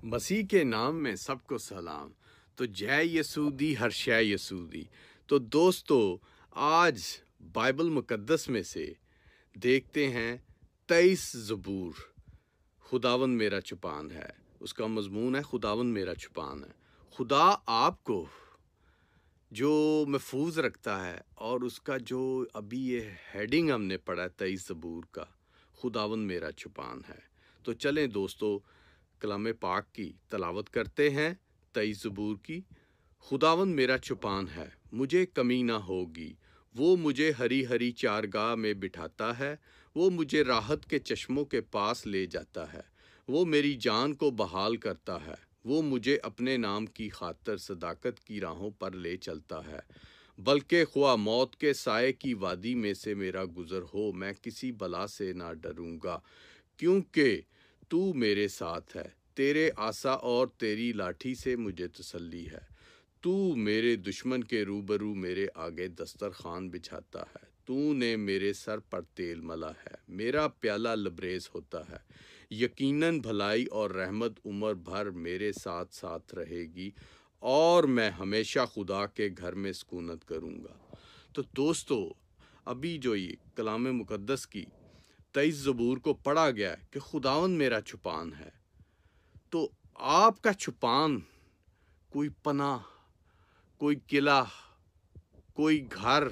مسیح کے نام میں سب کو سلام۔ تو جے یسودی ہر شے یسودی۔ تو دوستو، آج بائبل مقدس میں سے دیکھتے ہیں 23 زبور، خداوند میرا چپان ہے۔ اس کا مضمون ہے خداوند میرا چپان ہے۔ خدا آپ کو جو محفوظ رکھتا ہے، اور اس کا جو ابھی یہ ہیڈنگ ہم نے پڑھا ہے 23 زبور کا، خداوند میرا چپان ہے۔ تو چلیں دوستو، کلام پاک کی تلاوت کرتے ہیں 23 زبور کی۔ خداوند میرا چپان ہے، مجھے کمی نہ ہوگی۔ وہ مجھے ہری ہری چارگاہ میں بٹھاتا ہے، وہ مجھے راحت کے چشموں کے پاس لے جاتا ہے۔ وہ میری جان کو بحال کرتا ہے، وہ مجھے اپنے نام کی خاطر صداقت کی راہوں پر لے چلتا ہے۔ بلکہ خواہ موت کے سائے کی وادی میں سے میرا گزر ہو، میں کسی بلا سے نہ ڈروں گا، کیونکہ تو میرے ساتھ ہے۔ تیرے عصا اور تیری لاٹھی سے مجھے تسلی ہے۔ تو میرے دشمن کے روبرو میرے آگے دسترخوان بچھاتا ہے۔ تو نے میرے سر پر تیل ملا ہے، میرا پیالہ لبریز ہوتا ہے۔ یقیناً بھلائی اور رحمت عمر بھر میرے ساتھ ساتھ رہے گی، اور میں ہمیشہ خدا کے گھر میں سکونت کروں گا۔ تو دوستو، ابھی جو یہ کلام مقدس کی 23 زبور کو پڑھا گیا ہے کہ خداوند میرا چھپان ہے، تو آپ کا چھپان کوئی پناہ، کوئی قلعہ، کوئی گھر،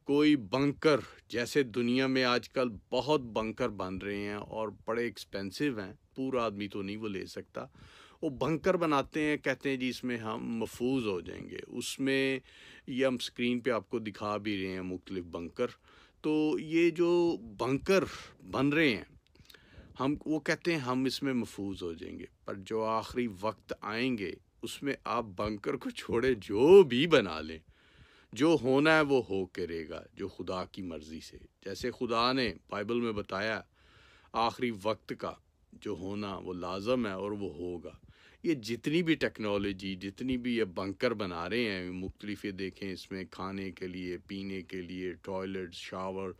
کوئی بنکر، جیسے دنیا میں آج کل بہت بنکر بن رہے ہیں اور بڑے ایکسپینسو ہیں، پورا آدمی تو نہیں وہ لے سکتا۔ وہ بنکر بناتے ہیں، کہتے ہیں جی اس میں ہم محفوظ ہو جائیں گے۔ اس میں یہ ہم سکرین پہ آپ کو دکھا بھی رہے ہیں مختلف بنکر۔ تو یہ جو بنکر بن رہے ہیں، ہم وہ کہتے ہیں ہم اس میں محفوظ ہو جائیں گے، پر جو آخری وقت آئیں گے اس میں آپ بنکر کو چھوڑے جو بھی بنا لیں، جو ہونا ہے وہ ہو کرے گا، جو خدا کی مرضی سے، جیسے خدا نے بائبل میں بتایا آخری وقت کا جو ہونا وہ لازم ہے اور وہ ہوگا۔ یہ جتنی بھی ٹیکنالوجی، جتنی بھی یہ بنکر بنا رہے ہیں مختلف، یہ دیکھیں اس میں کھانے کے لیے، پینے کے لیے، ٹوائلٹ، شاور،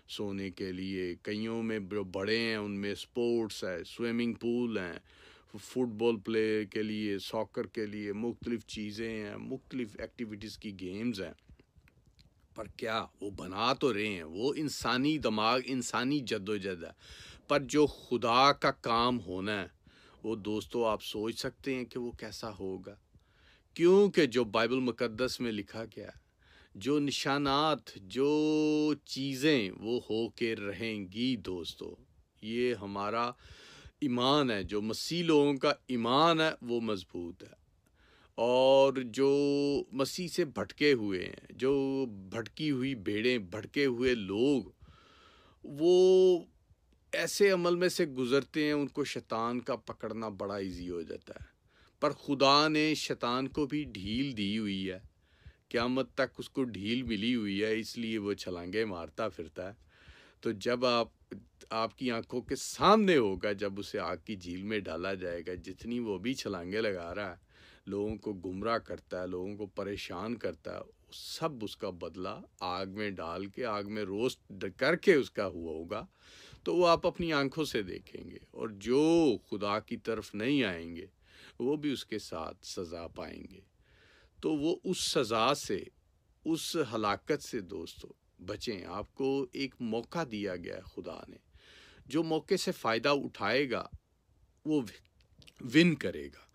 سونے کے لیے، کئیوں میں جو بڑے ہیں ان میں سپورٹس ہے، سوئمنگ پول ہیں، فٹ بال پلے کے لیے، ساکر کے لیے مختلف چیزیں ہیں، مختلف ایکٹیویٹیز کی گیمز ہیں۔ پر کیا وہ بنا تو رہے ہیں، وہ انسانی دماغ، انسانی جدوجہد ہے، پر جو خدا کا کام ہونا ہے وہ دوستو آپ سوچ سکتے ہیں کہ وہ کیسا ہوگا، کیونکہ جو بائبل مقدس میں لکھا گیا ہے، جو نشانات، جو چیزیں وہ ہو کے رہیں گی دوستو۔ یہ ہمارا ایمان ہے، جو مسیح لوگوں کا ایمان ہے وہ مضبوط ہے، اور جو مسیح سے بھٹکے ہوئے ہیں، جو بھٹکی ہوئی بھیڑیں، بھٹکے ہوئے لوگ، وہ ایسے عمل میں سے گزرتے ہیں، ان کو شیطان کا پکڑنا بڑا ایزی ہو جاتا ہے۔ پر خدا نے شیطان کو بھی ڈھیل دی ہوئی ہے، قیامت تک اس کو ڈھیل ملی ہوئی ہے، اس لیے وہ چھلانگیں مارتا پھرتا ہے۔ تو جب آپ کی آنکھوں کے سامنے ہوگا، جب اسے آگ کی جھیل میں ڈالا جائے گا، جتنی وہ بھی چھلانگیں لگا رہا ہے، لوگوں کو گمراہ کرتا ہے، لوگوں کو پریشان کرتا ہے، سب اس کا بدلہ آگ میں ڈال کے، آگ میں روسٹ کر کے اس کا ہوا ہوگا۔ تو وہ آپ اپنی آنکھوں سے دیکھیں گے، اور جو خدا کی طرف نہیں آئیں گے وہ بھی اس کے ساتھ سزا پائیں گے۔ تو وہ اس سزا سے، اس ہلاکت سے دوستو بچیں۔ آپ کو ایک موقع دیا گیا ہے خدا نے، جو موقع سے فائدہ اٹھائے گا وہ ون کرے گا۔